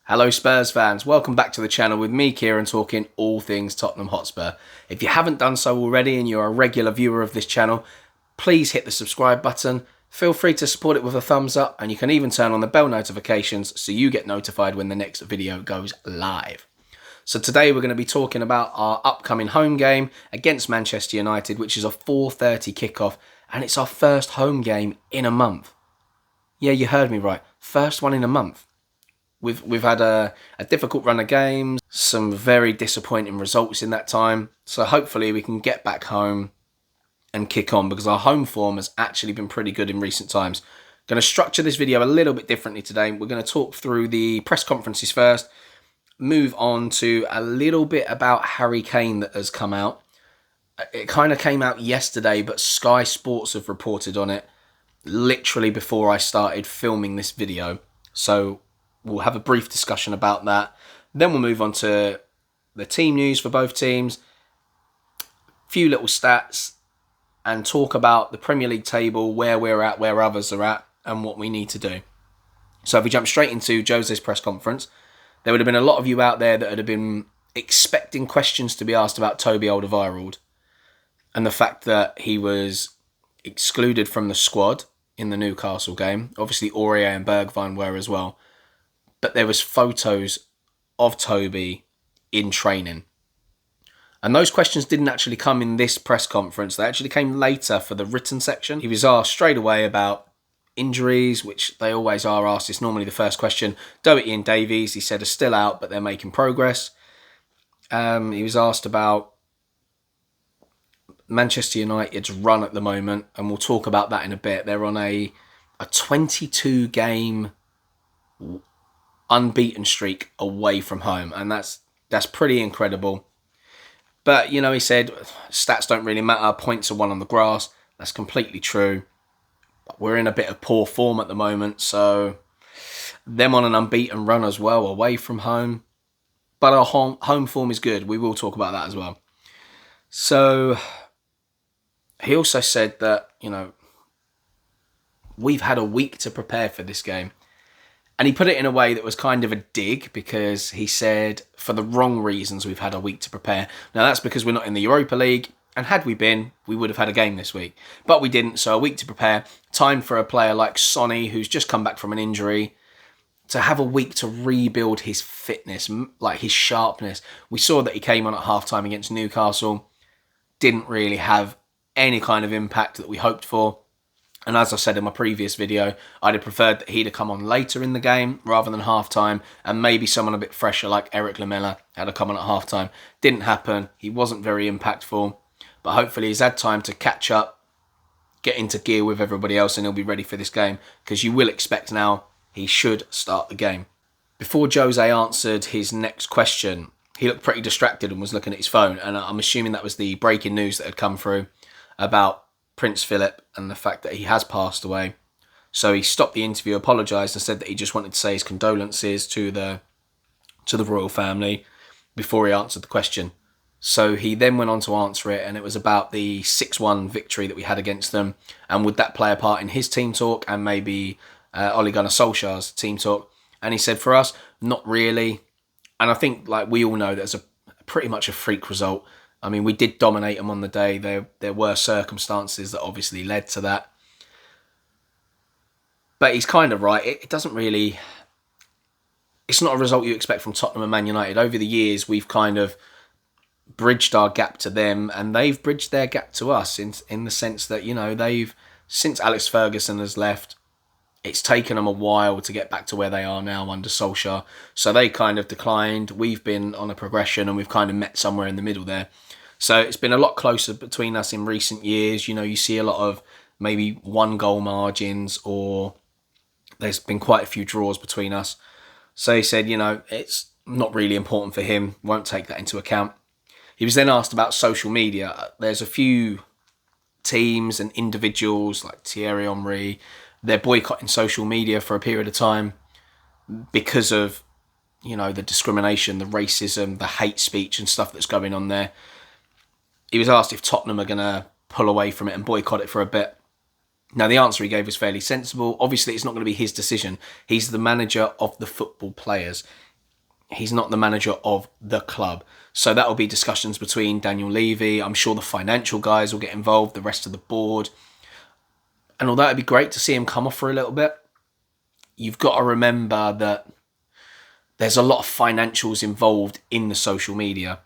Hello Spurs fans, welcome back to the channel with me, Kieran, talking all things Tottenham Hotspur. If you haven't done so already and you're a regular viewer of this channel, please hit the subscribe button. Feel free to support it with a thumbs up, and you can even turn on the bell notifications so you get notified when the next video goes live. So today we're going to be talking about our upcoming home game against Manchester United, which is a 4:30 kickoff, and it's our first home game in a month. Yeah, you heard me right, first one in a month. We've had a difficult run of games, some very disappointing results in that time. So hopefully we can get back home and kick on, because our home form has actually been pretty good in recent times. Going to structure this video a little bit differently today. We're going to talk through the press conferences first, move on to a little bit about Harry Kane that has come out. It kind of came out yesterday, but Sky Sports have reported on it literally before I started filming this video. So we'll have a brief discussion about that. Then we'll move on to the team news for both teams, a few little stats, and talk about the Premier League table, where we're at, where others are at, and what we need to do. So if we jump straight into Jose's press conference, there would have been a lot of you out there that would have been expecting questions to be asked about Toby Alderweireld and the fact that he was excluded from the squad in the Newcastle game. Obviously, Aurier and Bergwijn were as well. But there was photos of Toby in training. And those questions didn't actually come in this press conference. They actually came later for the written section. He was asked straight away about injuries, which they always are asked. It's normally the first question. Doherty and Davies, he said, are still out, but they're making progress. He was asked about Manchester United's run at the moment, and we'll talk about that in a bit. They're on a 22-game unbeaten streak away from home, and that's pretty incredible. But, you know, he said stats don't really matter, points are won on the grass. That's completely true. But we're in a bit of poor form at the moment, so them on an unbeaten run as well, away from home. But our home form is good. We will talk about that as well. So he also said that, you know, we've had a week to prepare for this game. And he put it in a way that was kind of a dig, because he said, for the wrong reasons, we've had a week to prepare. Now, that's because we're not in the Europa League, and had we been, we would have had a game this week. But we didn't, so a week to prepare. Time for a player like Sonny, who's just come back from an injury, to have a week to rebuild his fitness, like his sharpness. We saw that he came on at half-time against Newcastle, didn't really have any kind of impact that we hoped for. And as I said in my previous video, I'd have preferred that he'd have come on later in the game rather than half-time, and maybe someone a bit fresher like Eric Lamela had to come on at half-time. Didn't happen. He wasn't very impactful, but hopefully he's had time to catch up, get into gear with everybody else, and he'll be ready for this game, because you will expect now he should start the game. Before Jose answered his next question, he looked pretty distracted and was looking at his phone, and I'm assuming that was the breaking news that had come through about Prince Phillip and the fact that he has passed away. So he stopped the interview, apologised, and said that he just wanted to say his condolences to the royal family before he answered the question. So he then went on to answer it, and it was about the 6-1 victory that we had against them, and would that play a part in his team talk and maybe Ole Gunnar Solskjaer's team talk. And he said, for us, not really. And I think, like we all know, there's pretty much a freak result. I mean, we did dominate them on the day. There were circumstances that obviously led to that. But he's kind of right. It doesn't really... It's not a result you expect from Tottenham and Man United. Over the years, we've kind of bridged our gap to them, and they've bridged their gap to us in the sense that, you know, since Alex Ferguson has left, it's taken them a while to get back to where they are now under Solskjaer. So they kind of declined. We've been on a progression, and we've kind of met somewhere in the middle there. So it's been a lot closer between us in recent years. You know, you see a lot of maybe 1-goal margins, or there's been quite a few draws between us. So he said, you know, it's not really important for him. Won't take that into account. He was then asked about social media. There's a few teams and individuals like Thierry Henry, they're boycotting social media for a period of time because of, you know, the discrimination, the racism, the hate speech and stuff that's going on there. He was asked if Tottenham are going to pull away from it and boycott it for a bit. Now, the answer he gave was fairly sensible. Obviously, it's not going to be his decision. He's the manager of the football players. He's not the manager of the club. So that will be discussions between Daniel Levy. I'm sure the financial guys will get involved, the rest of the board. And although it'd be great to see him come off for a little bit, you've got to remember that there's a lot of financials involved in the social media.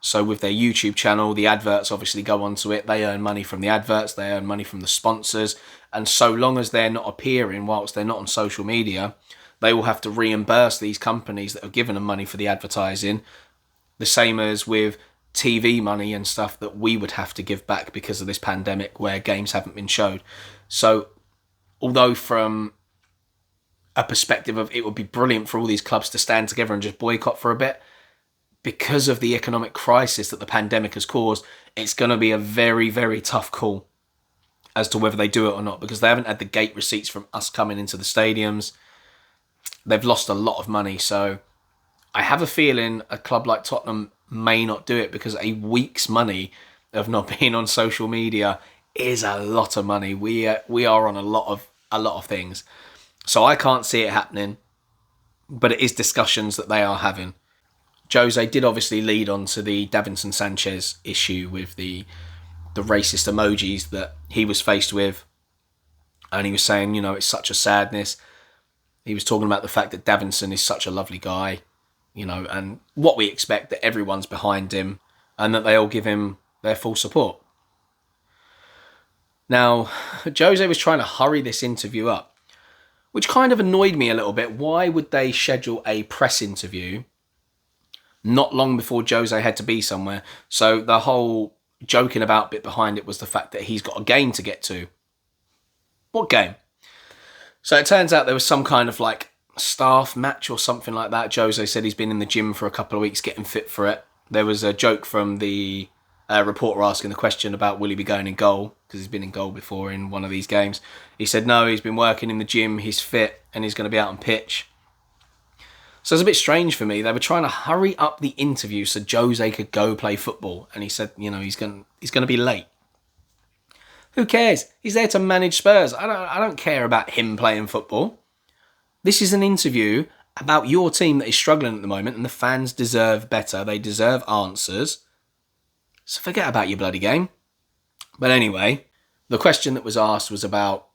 So with their YouTube channel, the adverts obviously go onto it. They earn money from the adverts. They earn money from the sponsors. And so long as they're not appearing whilst they're not on social media, they will have to reimburse these companies that have given them money for the advertising. The same as with TV money and stuff that we would have to give back because of this pandemic where games haven't been showed. So although from a perspective of it would be brilliant for all these clubs to stand together and just boycott for a bit, because of the economic crisis that the pandemic has caused, it's going to be a very, very tough call as to whether they do it or not, because they haven't had the gate receipts from us coming into the stadiums. They've lost a lot of money. So I have a feeling a club like Tottenham may not do it, because a week's money of not being on social media is a lot of money. We are on a lot of things. So I can't see it happening, but it is discussions that they are having. Jose did obviously lead on to the Davinson Sanchez issue with the racist emojis that he was faced with. And he was saying, it's such a sadness. He was talking about the fact that Davinson is such a lovely guy, and what we expect, that everyone's behind him and that they all give him their full support. Now, Jose was trying to hurry this interview up, which kind of annoyed me a little bit. Why would they schedule a press interview not long before Jose had to be somewhere? So the whole joking about bit behind it was the fact that he's got a game to get to. What game? So it turns out there was some kind of staff match or something like that. Jose said he's been in the gym for a couple of weeks getting fit for it. There was a joke from the reporter asking the question about will he be going in goal, because he's been in goal before in one of these games. He said no, he's been working in the gym, he's fit, and he's going to be out on pitch. So it's a bit strange for me. They were trying to hurry up the interview so Jose could go play football, and he said he's going to be late. Who cares? He's there to manage Spurs. I don't care about him playing football. This is an interview about your team that is struggling at the moment, and the fans deserve better. They deserve answers. So forget about your bloody game. But anyway, the question that was asked was about,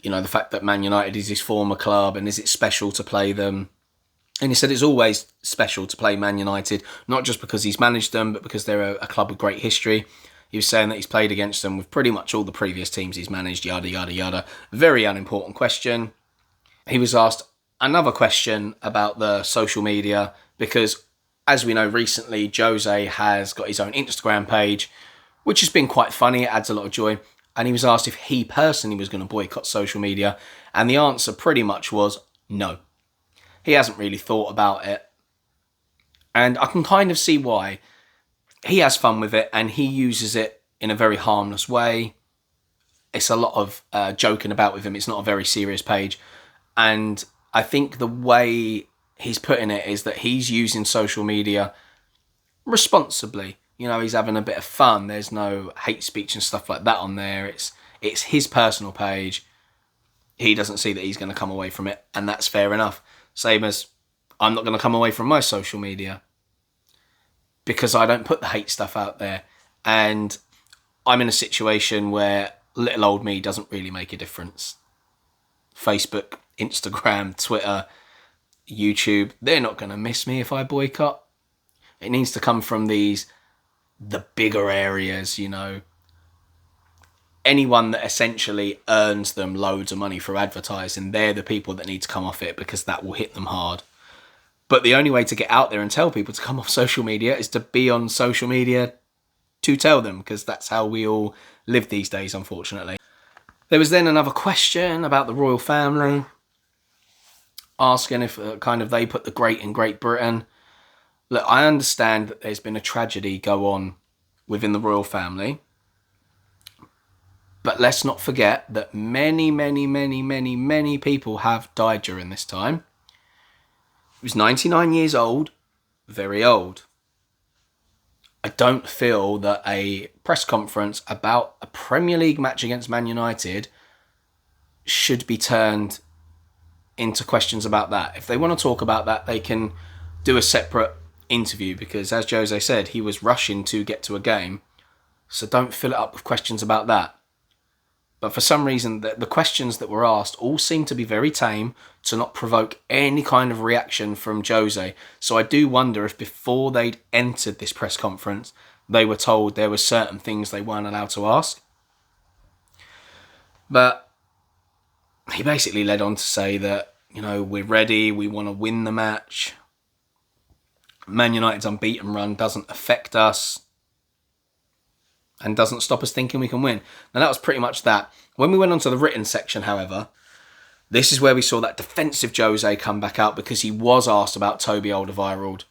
the fact that Man United is his former club, and is it special to play them? And he said it's always special to play Man United, not just because he's managed them, but because they're a club with great history. He was saying that he's played against them with pretty much all the previous teams he's managed, yada, yada, yada. Very unimportant question. He was asked another question about the social media, because as we know recently, Jose has got his own Instagram page, which has been quite funny. It adds a lot of joy. And he was asked if he personally was going to boycott social media. And the answer pretty much was no. He hasn't really thought about it. And I can kind of see why. He has fun with it, and he uses it in a very harmless way. It's a lot of joking about with him. It's not a very serious page. And I think the way he's putting it is that he's using social media responsibly. He's having a bit of fun. There's no hate speech and stuff like that on there. It's his personal page. He doesn't see that he's going to come away from it, and that's fair enough. Same as I'm not going to come away from my social media, because I don't put the hate stuff out there. And I'm in a situation where little old me doesn't really make a difference. Facebook, Instagram, Twitter, YouTube, they're not going to miss me if I boycott. It needs to come from the bigger areas, Anyone that essentially earns them loads of money through advertising, they're the people that need to come off it, because that will hit them hard. But the only way to get out there and tell people to come off social media is to be on social media to tell them, because that's how we all live these days, unfortunately. There was then another question about the royal family, asking if they put the great in Great Britain. Look, I understand that there's been a tragedy go on within the royal family, but let's not forget that many, many, many, many, many people have died during this time. He was 99 years old, very old. I don't feel that a press conference about a Premier League match against Man United should be turned into questions about that. If they want to talk about that, they can do a separate interview because, as Jose said, he was rushing to get to a game. So don't fill it up with questions about that. But for some reason, the questions that were asked all seem to be very tame, to not provoke any kind of reaction from Jose. So I do wonder if before they'd entered this press conference, they were told there were certain things they weren't allowed to ask. But he basically led on to say that, we're ready, we want to win the match. Man United's unbeaten run doesn't affect us and doesn't stop us thinking we can win. Now, that was pretty much that. When we went on to the written section, however, this is where we saw that defensive Jose come back out because he was asked about Toby Alderweireld.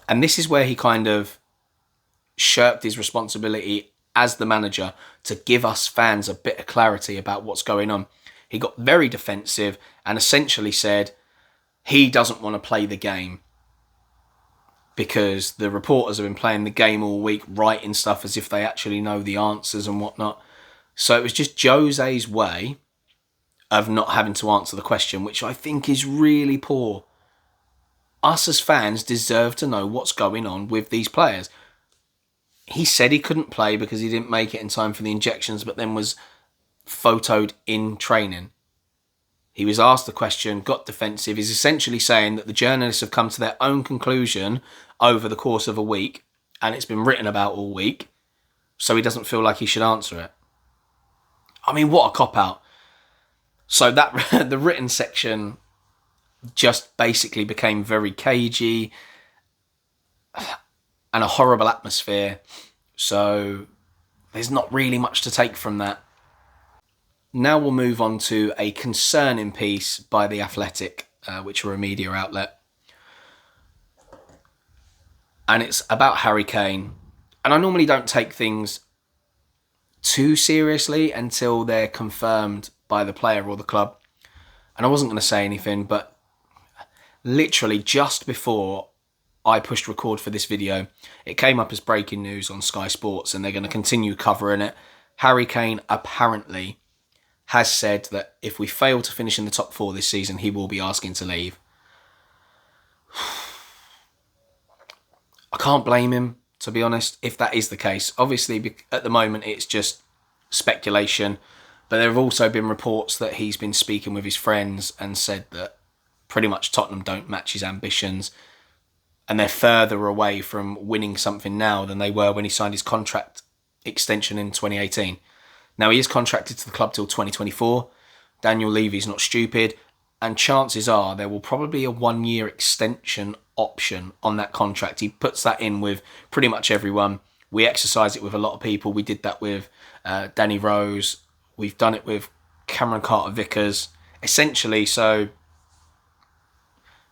And this is where he kind of shirked his responsibility as the manager to give us fans a bit of clarity about what's going on. He got very defensive and essentially said he doesn't want to play the game because the reporters have been playing the game all week, writing stuff as if they actually know the answers and whatnot. So it was just Jose's way of not having to answer the question, which I think is really poor. Us as fans deserve to know what's going on with these players. He said he couldn't play because he didn't make it in time for the injections, but then was photoed in training. He was asked the question, got defensive. He's essentially saying that the journalists have come to their own conclusion over the course of a week, and it's been written about all week, so he doesn't feel like he should answer it. I mean, what a cop-out. So that the written section just basically became very cagey and a horrible atmosphere. So there's not really much to take from that. Now we'll move on to a concerning piece by The Athletic, which are a media outlet. And it's about Harry Kane. And I normally don't take things too seriously until they're confirmed by the player or the club. And I wasn't going to say anything, but literally just before I pushed record for this video, it came up as breaking news on Sky Sports, and they're going to continue covering it. Harry Kane apparently has said that if we fail to finish in the top 4 this season, he will be asking to leave. I can't blame him, to be honest, if that is the case. Obviously, at the moment, it's just speculation. But there have also been reports that he's been speaking with his friends and said that pretty much Tottenham don't match his ambitions. And they're further away from winning something now than they were when he signed his contract extension in 2018. Now, he is contracted to the club till 2024. Daniel Levy's not stupid. And chances are there will probably be a 1-year extension option on that contract. He puts that in with pretty much everyone. We exercise it with a lot of people. We did that with Danny Rose. We've done it with Cameron Carter-Vickers. Essentially, so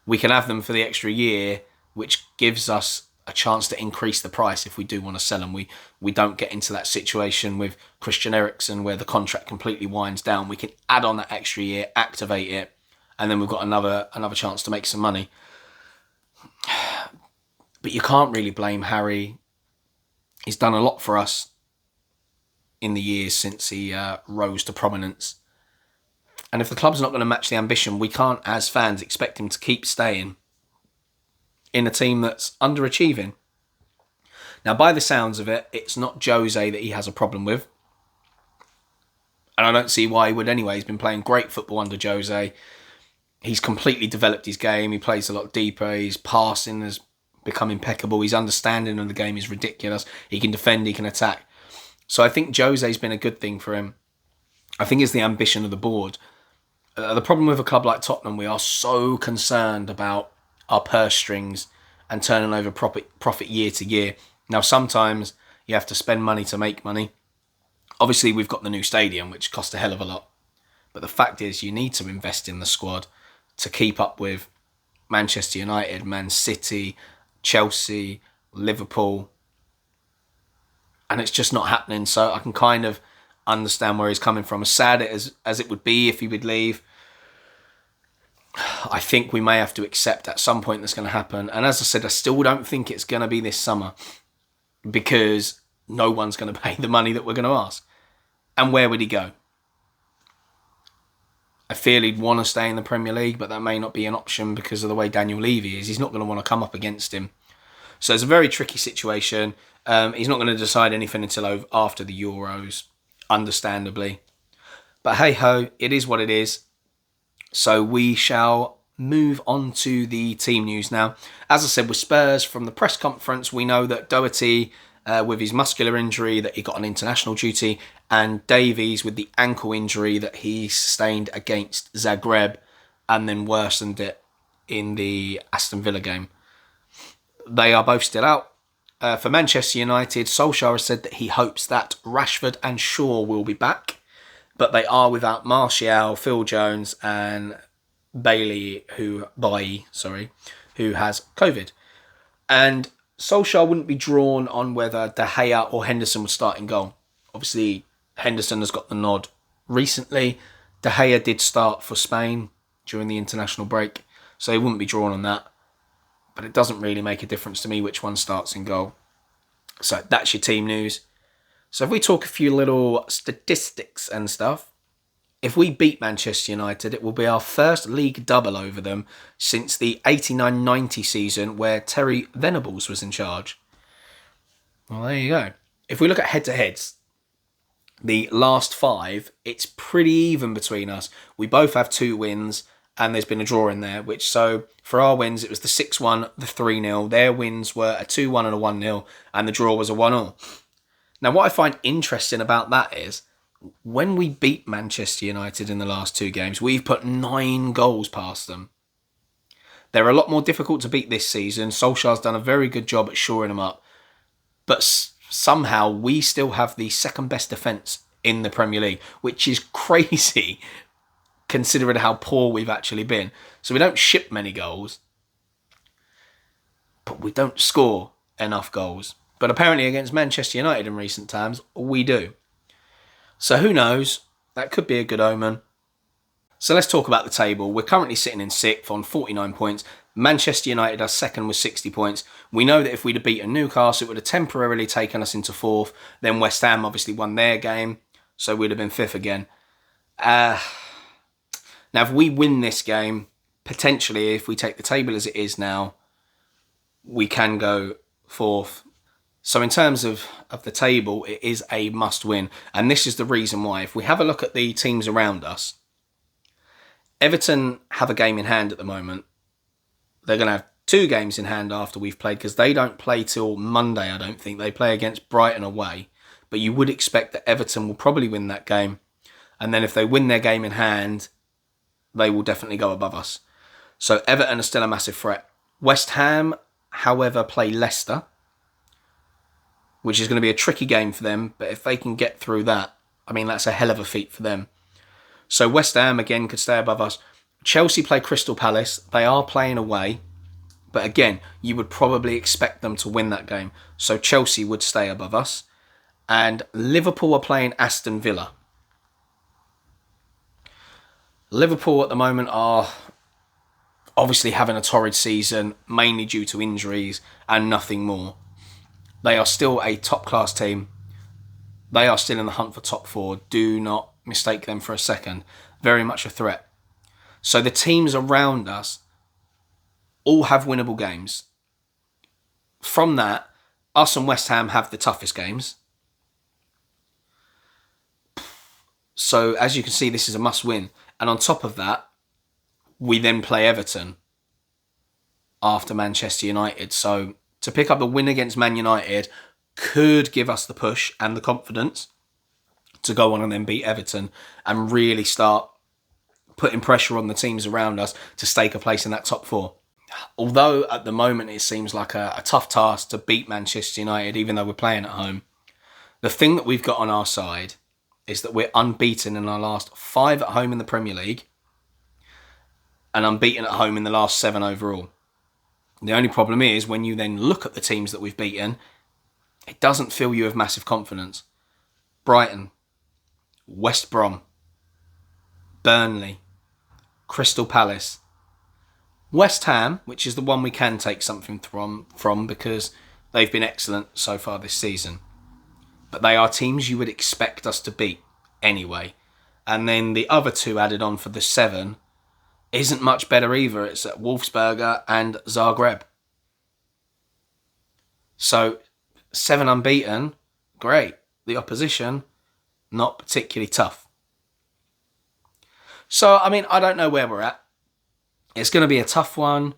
we can have them for the extra year, which gives us a chance to increase the price if we do want to sell them. We don't get into that situation with Christian Eriksen where the contract completely winds down. We can add on that extra year, activate it, and then we've got another chance to make some money. But you can't really blame Harry. He's done a lot for us in the years since he rose to prominence. And if the club's not going to match the ambition, we can't, as fans, expect him to keep staying in a team that's underachieving. Now, by the sounds of it, it's not Jose that he has a problem with. And I don't see why he would anyway. He's been playing great football under Jose. He's completely developed his game. He plays a lot deeper. His passing has become impeccable. His understanding of the game is ridiculous. He can defend, he can attack. So I think Jose's been a good thing for him. I think it's the ambition of the board. The problem with a club like Tottenham, we are so concerned about our purse strings and turning over profit year to year. Now, sometimes you have to spend money to make money. Obviously, we've got the new stadium, which cost a hell of a lot. But the fact is, you need to invest in the squad to keep up with Manchester United, Man City, Chelsea, Liverpool. And it's just not happening. So I can kind of understand where he's coming from. As sad as it would be if he would leave, I think we may have to accept at some point that's going to happen. And as I said, I still don't think it's going to be this summer because no one's going to pay the money that we're going to ask. And where would he go? I feel he'd want to stay in the Premier League, but that may not be an option because of the way Daniel Levy is. He's not going to want to come up against him. So it's a very tricky situation. He's not going to decide anything until after the Euros, understandably. But hey-ho, it is what it is. So we shall move on to the team news now. As I said, with Spurs, from the press conference, we know that Doherty, with his muscular injury, that he got on international duty, and Davies with the ankle injury that he sustained against Zagreb and then worsened it in the Aston Villa game. They are both still out. For Manchester United, Solskjaer has said that he hopes that Rashford and Shaw will be back, but they are without Martial, Phil Jones and Bailey, who has COVID. And Solskjaer wouldn't be drawn on whether De Gea or Henderson would start in goal. Obviously, Henderson has got the nod recently. De Gea did start for Spain during the international break, so he wouldn't be drawn on that. But it doesn't really make a difference to me which one starts in goal. So that's your team news. So if we talk a few little statistics and stuff, if we beat Manchester United, it will be our first league double over them since the 89-90 season where Terry Venables was in charge. Well, there you go. If we look at head-to-heads, the last 5, it's pretty even between us. We both have 2 wins, and there's been a draw in there, so for our wins, it was the 6-1, the 3-0. Their wins were a 2-1 and a 1-0, and the draw was a 1-0. Now, what I find interesting about that is, when we beat Manchester United in the last 2 games, we've put 9 goals past them. They're a lot more difficult to beat this season. Solskjaer's done a very good job at shoring them up. But somehow, we still have the second best defence in the Premier League, which is crazy, considering how poor we've actually been. So we don't ship many goals, but we don't score enough goals. But apparently against Manchester United in recent times, we do. So who knows? That could be a good omen. So let's talk about the table. We're currently sitting in 6th on 49 points. Manchester United are 2nd with 60 points. We know that if we'd have beaten Newcastle, it would have temporarily taken us into 4th. Then West Ham obviously won their game, so we'd have been 5th again. Now, if we win this game, potentially, if we take the table as it is now, we can go 4th. So in terms of the table, it is a must-win. And this is the reason why. If we have a look at the teams around us, Everton have a game in hand at the moment. They're going to have 2 games in hand after we've played, because they don't play till Monday, I don't think. They play against Brighton away. But you would expect that Everton will probably win that game. And then if they win their game in hand, they will definitely go above us. So Everton are still a massive threat. West Ham, however, play Leicester, which is going to be a tricky game for them. But if they can get through that, I mean, that's a hell of a feat for them. So West Ham, again, could stay above us. Chelsea play Crystal Palace. They are playing away. But again, you would probably expect them to win that game. So Chelsea would stay above us. And Liverpool are playing Aston Villa. Liverpool at the moment are obviously having a torrid season, mainly due to injuries and nothing more. They are still a top-class team. They are still in the hunt for top 4. Do not mistake them for a second. Very much a threat. So the teams around us all have winnable games. From that, us and West Ham have the toughest games. So as you can see, this is a must-win. And on top of that, we then play Everton after Manchester United. So to pick up the win against Man United could give us the push and the confidence to go on and then beat Everton and really start putting pressure on the teams around us to stake a place in that top 4. Although at the moment it seems like a tough task to beat Manchester United, even though we're playing at home, the thing that we've got on our side is that we're unbeaten in our last 5 at home in the Premier League and unbeaten at home in the last 7 overall. The only problem is when you then look at the teams that we've beaten, it doesn't fill you with massive confidence. Brighton, West Brom, Burnley, Crystal Palace, West Ham, which is the one we can take something from because they've been excellent so far this season. But they are teams you would expect us to beat anyway. And then the other 2 added on for the 7 isn't much better either. It's at Wolfsberger and Zagreb. So 7 unbeaten, great. The opposition, not particularly tough. So, I mean, I don't know where we're at. It's going to be a tough one.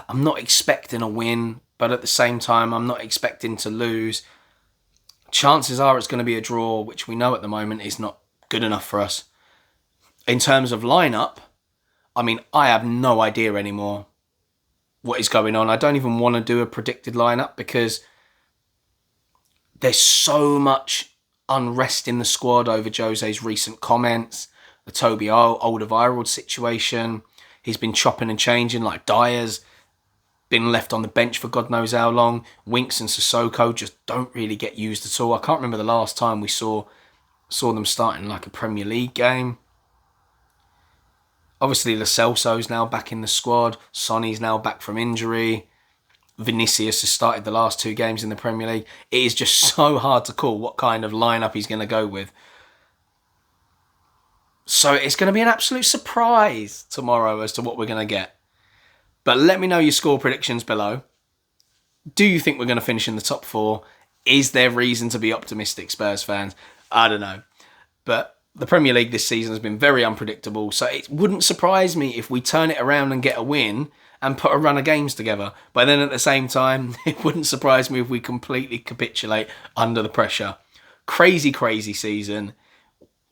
I'm not expecting a win, but at the same time, I'm not expecting to lose. Chances are it's going to be a draw, which we know at the moment is not good enough for us. In terms of lineup, I mean, I have no idea anymore what is going on. I don't even want to do a predicted lineup because there's so much unrest in the squad over Jose's recent comments. The Toby Alderweireld situation. He's been chopping and changing, like Dyer's been left on the bench for God knows how long. Winks and Sissoko just don't really get used at all. I can't remember the last time we saw them starting like a Premier League game. Obviously, Lo Celso's now back in the squad. Sonny's now back from injury. Vinicius has started the last 2 games in the Premier League. It is just so hard to call what kind of lineup he's going to go with. So it's going to be an absolute surprise tomorrow as to what we're going to get. But let me know your score predictions below. Do you think we're going to finish in the top 4? Is there reason to be optimistic, Spurs fans? I don't know. But the Premier League this season has been very unpredictable. So it wouldn't surprise me if we turn it around and get a win and put a run of games together. But then at the same time, it wouldn't surprise me if we completely capitulate under the pressure. Crazy, crazy season.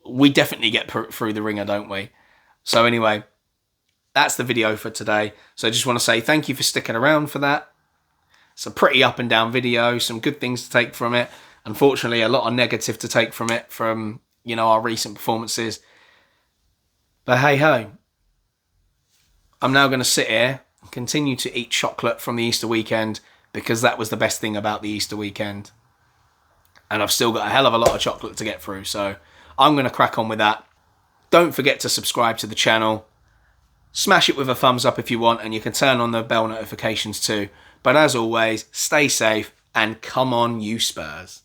We definitely get through the ringer, don't we? So anyway, that's the video for today. So I just want to say thank you for sticking around for that. It's a pretty up and down video, some good things to take from it. Unfortunately, a lot of negative to take from it, from, our recent performances. But hey ho, I'm now going to sit here and continue to eat chocolate from the Easter weekend because that was the best thing about the Easter weekend. And I've still got a hell of a lot of chocolate to get through, so I'm going to crack on with that. Don't forget to subscribe to the channel. Smash it with a thumbs up if you want, and you can turn on the bell notifications too. But as always, stay safe and come on, you Spurs.